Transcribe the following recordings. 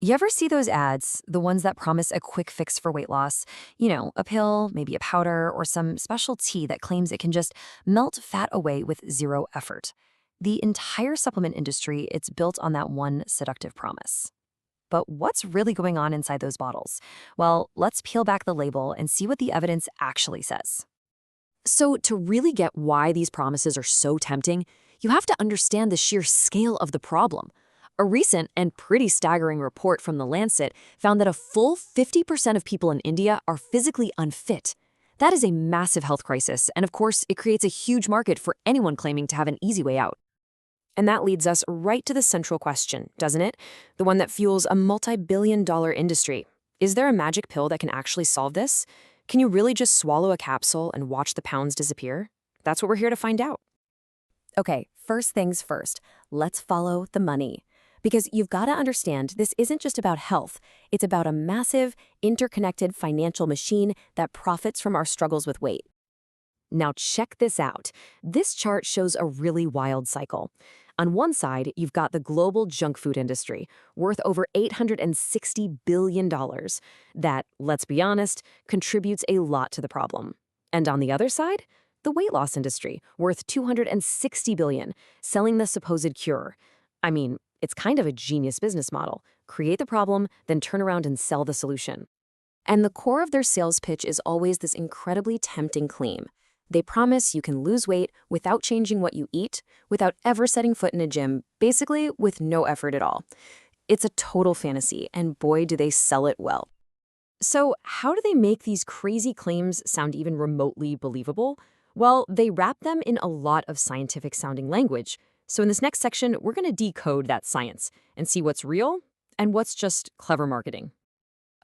You ever see those ads, the ones that promise a quick fix for weight loss? A pill, maybe a powder, or some special tea that claims it can just melt fat away with zero effort. The entire supplement industry, it's built on that one seductive promise. But what's really going on inside those bottles? Well, let's peel back the label and see what the evidence actually says. So, to really get why these promises are so tempting, you have to understand the sheer scale of the problem. A recent and pretty staggering report from The Lancet found that a full 50% of people in India are physically unfit. That is a massive health crisis, and of course, it creates a huge market for anyone claiming to have an easy way out. And that leads us right to the central question, doesn't it? The one that fuels a multi-billion-dollar industry. Is there a magic pill that can actually solve this? Can you really just swallow a capsule and watch the pounds disappear? That's what we're here to find out. Okay, first things first, let's follow the money. Because you've got to understand, this isn't just about health. It's about a massive, interconnected financial machine that profits from our struggles with weight. Now check this out. This chart shows a really wild cycle. On one side, you've got the global junk food industry, worth over $860 billion, that, let's be honest, contributes a lot to the problem. And on the other side, the weight loss industry, worth $260 billion, selling the supposed cure. I mean, it's kind of a genius business model. Create the problem, then turn around and sell the solution. And the core of their sales pitch is always this incredibly tempting claim. They promise you can lose weight without changing what you eat, without ever setting foot in a gym, basically with no effort at all. It's a total fantasy, and boy, do they sell it well. So how do they make these crazy claims sound even remotely believable? Well, they wrap them in a lot of scientific-sounding language. So in this next section, we're going to decode that science and see what's real and what's just clever marketing.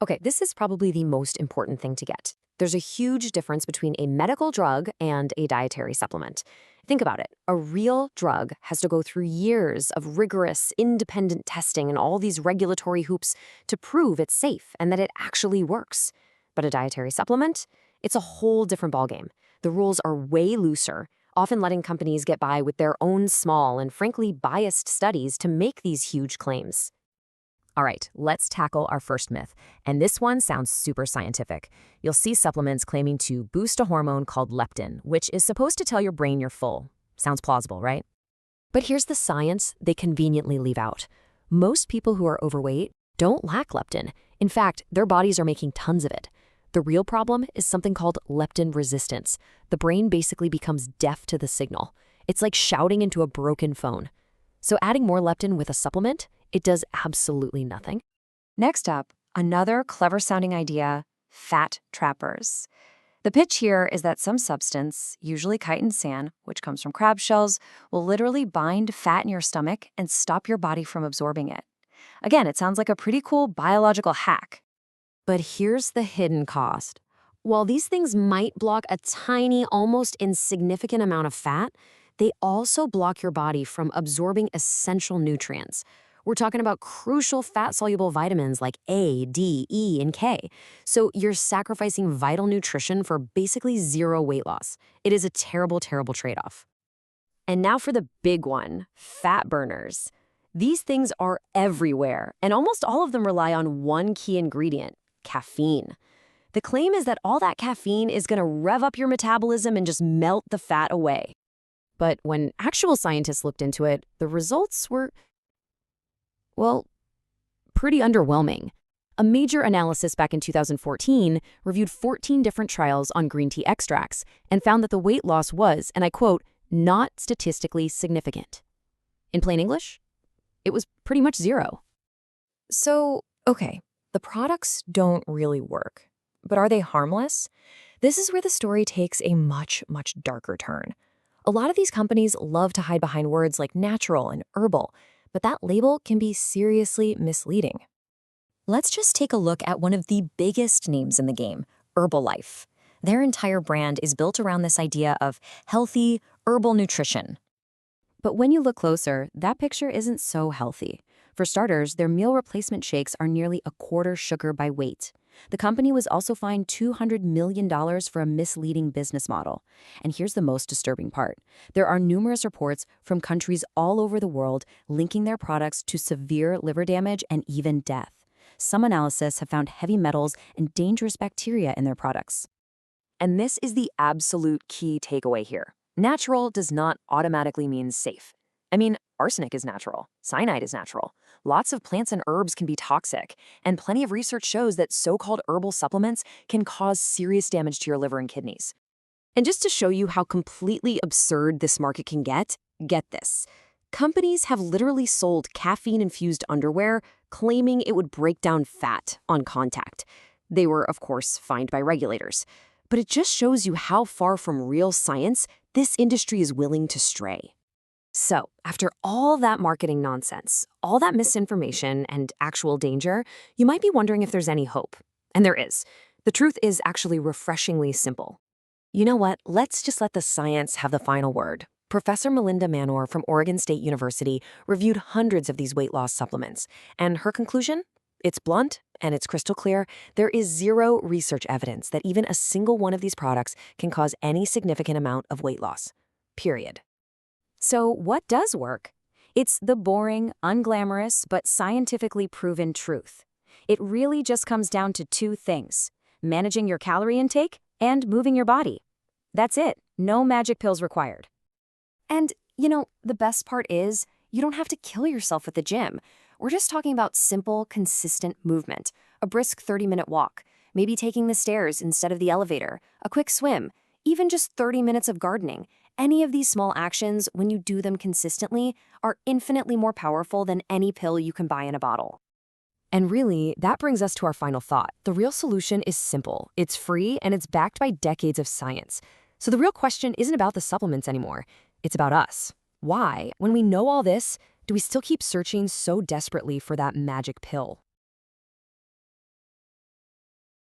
Okay, this is probably the most important thing to get. There's a huge difference between a medical drug and a dietary supplement. Think about it. A real drug has to go through years of rigorous, independent testing and all these regulatory hoops to prove it's safe and that it actually works. But a dietary supplement? It's a whole different ballgame. The rules are way looser, often letting companies get by with their own small and frankly biased studies to make these huge claims. All right, let's tackle our first myth, and this one sounds super scientific. You'll see supplements claiming to boost a hormone called leptin, which is supposed to tell your brain you're full. Sounds plausible, right? But here's the science they conveniently leave out. Most people who are overweight don't lack leptin. In fact, their bodies are making tons of it. The real problem is something called leptin resistance. The brain basically becomes deaf to the signal. It's like shouting into a broken phone. So adding more leptin with a supplement, it does absolutely nothing. Next up, another clever-sounding idea, fat trappers. The pitch here is that some substance, usually chitin sand, which comes from crab shells, will literally bind fat in your stomach and stop your body from absorbing it. Again, it sounds like a pretty cool biological hack. But here's the hidden cost. While these things might block a tiny, almost insignificant amount of fat, they also block your body from absorbing essential nutrients. We're talking about crucial fat-soluble vitamins like A, D, E, and K. So you're sacrificing vital nutrition for basically zero weight loss. It is a terrible, terrible trade-off. And now for the big one, fat burners. These things are everywhere, and almost all of them rely on one key ingredient, caffeine. The claim is that all that caffeine is going to rev up your metabolism and just melt the fat away. But when actual scientists looked into it, the results were, well, pretty underwhelming. A major analysis back in 2014 reviewed 14 different trials on green tea extracts and found that the weight loss was, and I quote, not statistically significant. In plain English, it was pretty much zero. So, okay, the products don't really work. But are they harmless? This is where the story takes a much, much darker turn. A lot of these companies love to hide behind words like natural and herbal, but that label can be seriously misleading. Let's just take a look at one of the biggest names in the game, Herbalife. Their entire brand is built around this idea of healthy, herbal nutrition. But when you look closer, that picture isn't so healthy. For starters, their meal replacement shakes are nearly a quarter sugar by weight. The company was also fined $200 million for a misleading business model. And here's the most disturbing part. There are numerous reports from countries all over the world linking their products to severe liver damage and even death. some analyses have found heavy metals and dangerous bacteria in their products. And this is the absolute key takeaway here. Natural does not automatically mean safe. I mean, arsenic is natural, cyanide is natural. Lots of plants and herbs can be toxic, and plenty of research shows that so-called herbal supplements can cause serious damage to your liver and kidneys. And just to show you how completely absurd this market can get this. Companies have literally sold caffeine-infused underwear, claiming it would break down fat on contact. They were, of course, fined by regulators. But it just shows you how far from real science this industry is willing to stray. So, after all that marketing nonsense, all that misinformation and actual danger, you might be wondering if there's any hope. And there is. The truth is actually refreshingly simple. You know what? Let's just let the science have the final word. Professor Melinda Manor from Oregon State University reviewed hundreds of these weight loss supplements. And her conclusion? It's blunt and it's crystal clear. There is zero research evidence that even a single one of these products can cause any significant amount of weight loss. Period. So what does work? It's the boring, unglamorous, but scientifically proven truth. It really just comes down to two things: managing your calorie intake and moving your body. That's it. No magic pills required. And, the best part is you don't have to kill yourself at the gym. We're just talking about simple, consistent movement, a brisk 30-minute walk, maybe taking the stairs instead of the elevator, a quick swim, even just 30 minutes of gardening. Any of these small actions, when you do them consistently, are infinitely more powerful than any pill you can buy in a bottle. And really, that brings us to our final thought. The real solution is simple. It's free, and it's backed by decades of science. So the real question isn't about the supplements anymore. It's about us. Why, when we know all this, do we still keep searching so desperately for that magic pill?